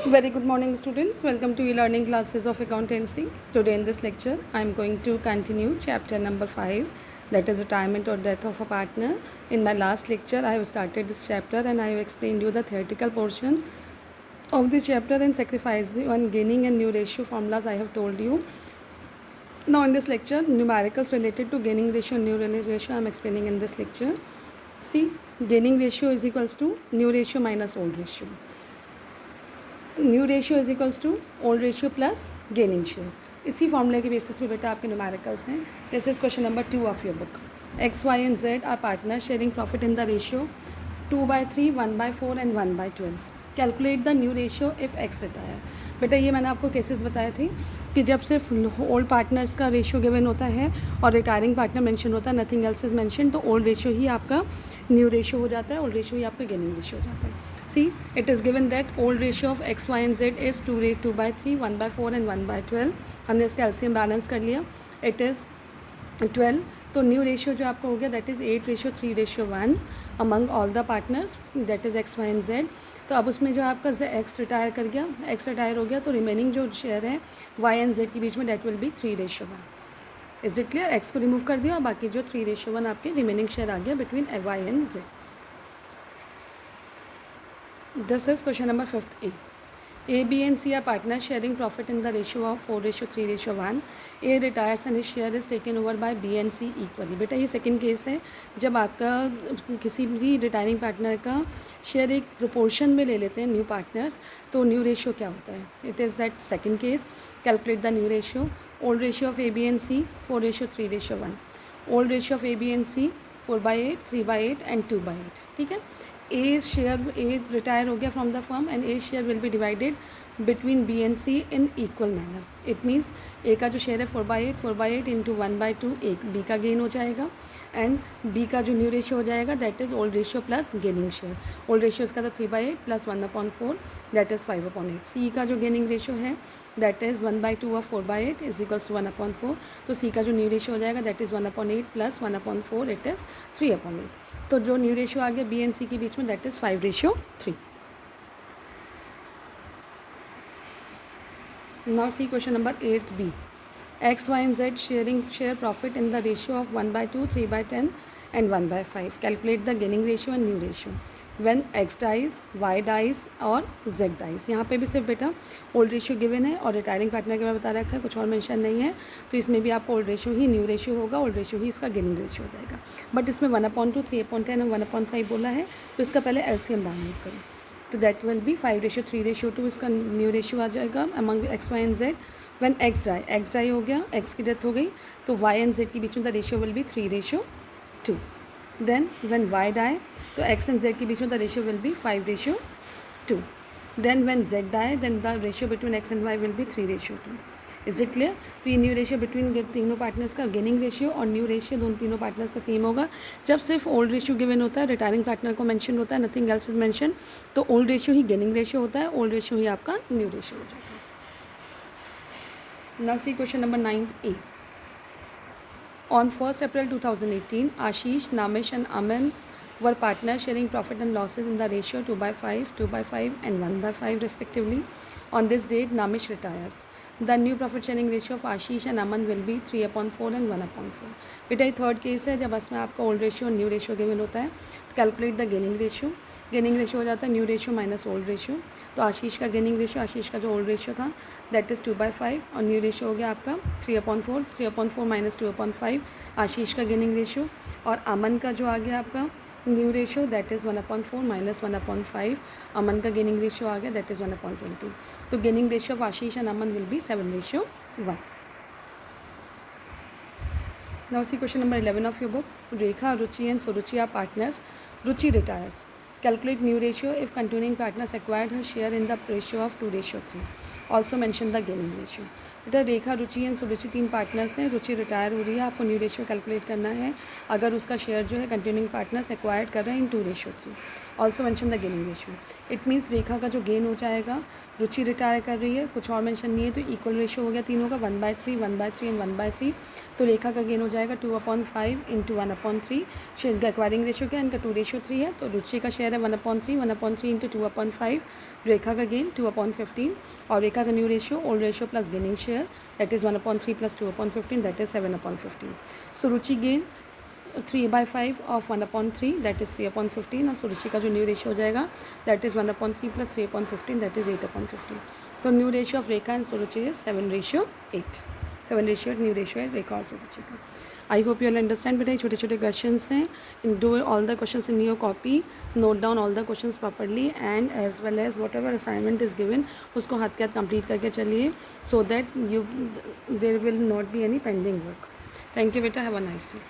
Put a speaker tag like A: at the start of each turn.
A: Very good morning, students. Welcome to e-learning classes of accountancy. Today in this lecture, I am going to continue chapter number 5, that is retirement or death of a partner. In my last lecture, I have started this chapter and I have explained you the theoretical portion of this chapter and sacrifice on gaining and new ratio formulas I have told you. Now in this lecture, numericals related to gaining ratio and new ratio I am explaining in this lecture. See, gaining ratio is equals to new ratio minus old ratio. New ratio is equals to old ratio plus gaining share. इसी फॉर्मूले के basis पे बेटा आपके numericals हैं। This is question number 2 of your book. X Y and Z are partner sharing profit in the ratio 2/3, 1/4 and 1/12। Calculate the new ratio if X retire. बेटा ये मैंने आपको केसेस बताए थे कि जब सिर्फ ओल्ड पार्टनर्स का रेशियो गिवन होता है और रिटायरिंग पार्टनर मेंशन होता है, नथिंग एल्स इज मेंशन, तो ओल्ड रेशियो ही आपका न्यू रेशियो हो जाता है, ओल्ड रेशियो ही आपका गेनिंग रेशियो हो जाता है। See it is given that old ratio of X Y and Z is 2/3, 1/4 and 1/12। हमने इसका एलसीएम बैलेंस कर लिया, इट इज़ 12। तो न्यू रेशियो जो आपका हो गया that is 8:3:1 among all the partners, that is X Y and Z. तो अब उसमें जो आपका एक्स रिटायर कर गया, एक्स रिटायर हो गया, तो रिमेनिंग जो शेयर है वाई एंड जेड के बीच में that will be 3:1। Is it clear? X को रिमूव कर दिया और बाकी जो 3:1 आपके रिमेनिंग शेयर आ गया between Y and Z. This is question number 5th A. A, B and C are partners sharing profit in the ratio of 4:3:1. A retires and his share is taken over by B and C equally. बेटा ये second case है जब आपका किसी भी retiring partner का share एक proportion में ले लेते हैं न्यू पार्टनर्स, तो न्यू रेशियो क्या होता है? It is that second case. Calculate the new ratio. Old ratio of A, B and C 4:3:1। Old ratio of A, B and C 4/8, 3/8 and 2/8। ठीक है। ए शेयर ए रिटायर हो गया from the firm and A share will be divided between B and C in equal manner. It means A का जो share है 4/8 into 1/2 एक B का gain हो जाएगा एंड बी का जो न्यू रेशियो हो जाएगा that is old ratio plus gaining share. Old ratio इसका था 3/8 प्लस 1/4 दैट इज़ 5/8। सी का जो गेनिंग रेशियो है that is 1/2 of 4/8 is equals to 1/4। तो सी का जो न्यू रेशियो हो जाएगा that is 1/8 plus 1/4 it is 3/8। तो जो न्यू रेशियो आ गया बी एंड सी के बीच में that is 5:3। Now C question number 8th B. X Y and Z share profit in the ratio of 1/2, 3/10 and 1/5। Calculate the gaining ratio and new ratio when X dies, Y dies और Z dies. यहाँ पे भी सिर्फ बेटा old ratio given है और retiring partner के बारे में बता रखा है, कुछ और मेंशन नहीं है, तो इसमें भी आपको ओल्ड रेशियो ही न्यू रेशियो होगा, ओल्ड रेशियो ही इसका गेनिंग रेशियो हो जाएगा। बट इसमें 1/2, 3/10 और 1/5 बोला है, तो इसका पहले एलसीएम बैलेंस करो, तो दैट विल बी 5:3:2 इसका न्यू रेशियो आ जाएगा among X Y and Z. When X die हो गया, एक्स की डेथ हो गई, तो वाई एंड जेड के बीच में the ratio will be 3:2। Then when Y die, तो एक्स एंड जेड के बीच में the ratio will be 5:2। Then when Z die, then the ratio between X and Y will be 3:2। Is it clear? तो ये new ratio between तीनों partners का gaining ratio और new ratio दोनों तीनों पार्टनर्स का सेम होगा। जब सिर्फ ओल्ड रेशियो गिवन होता है, रिटायरिंग पार्टनर को मेंशन होता है, नथिंग एल्स इज मेंशन, तो ओल्ड रेशियो ही गेनिंग रेशियो होता है, ओल्ड रेशियो ही आपका न्यू रेशियो हो जाता है। Now C question number 9th A. On 1st April 2018, Ashish, Namesh and Aman were partners sharing profit and losses in the ratio 2/5, 2/5 and 1/5 respectively. On this date, Namesh retires. The new profit sharing ratio of Ashish and Aman will be 3/4 and 1/4. बेटा ये third case है जब इसमें आपका old ratio और new ratio given होता है, तो calculate the gaining ratio. Gaining ratio हो जाता है new ratio minus old ratio. तो आशीष का गेनिंग रेशियो, आशीष का जो ओल्ड रेशियो था दैट इज़ 2/5 और न्यू रेशियो हो गया आपका 3/4, 3/4 माइनस 2/5 आशीष का गेनिंग रेशियो। और अमन का जो आ गया आपका new ratio that is 1/4 minus 1/5 अमन का गेनिंग रेशियो आ गया दैट इज़ 1/20। तो gaining ratio of Ashish and Aman will be 7:1। Now see question number 11 of your book. Rekha, Ruchi and Suruchi are partners. Ruchi retires. Calculate new ratio if continuing partners acquired her share in the ratio of 2:3. Also mention the gaining ratio. बेटा रेखा, रुचि and सुरुचि तीन partners हैं। रुचि retire हो रही है, आपको new ratio calculate करना है अगर उसका शेयर जो है कंटिन्यूइंग पार्टनर्स एक्वायर्ड कर रहे हैं in 2:3। Also mention the gaining ratio. It means Rekha का जो गेन हो जाएगा, रुचि रिटायर कर रही है, कुछ और मेंशन नहीं है, तो इक्वल रेशियो हो गया तीनों का 1/3, 1/3 एंड 1/3। तो रेखा का गेन हो जाएगा 2/5 इंटू 1/3। शेयर एक्वायरिंग रेशियो क्या है इनका 2:3 है, तो रुचि का शेयर है 1/3, 1/3 इंटू 2/5 रेखा का गेन 2/15 और रेखा का new ratio old ratio plus gaining share that is 1/3 plus 2/15 that is 7/15. Suruchi gain 3/5 of 1/3 that is 3/15 और सुरुचि का जो न्यू रेशियो हो जाएगा that is 1/3 plus 3/15 that is 8/15. तो new ratio of Rekha and Suruchi is 7:8. 7:8 new ratio है रेखा और सुरुचि का. I hope you all understand. बेटा छोटे छोटे क्वेश्चंस हैं. Do all the questions in your copy, note down all the questions properly and as well as whatever assignment is given उसको हाथ के हाथ कंप्लीट करके चलिए so that you there will not be any pending work. Thank you बेटा. Have a nice day.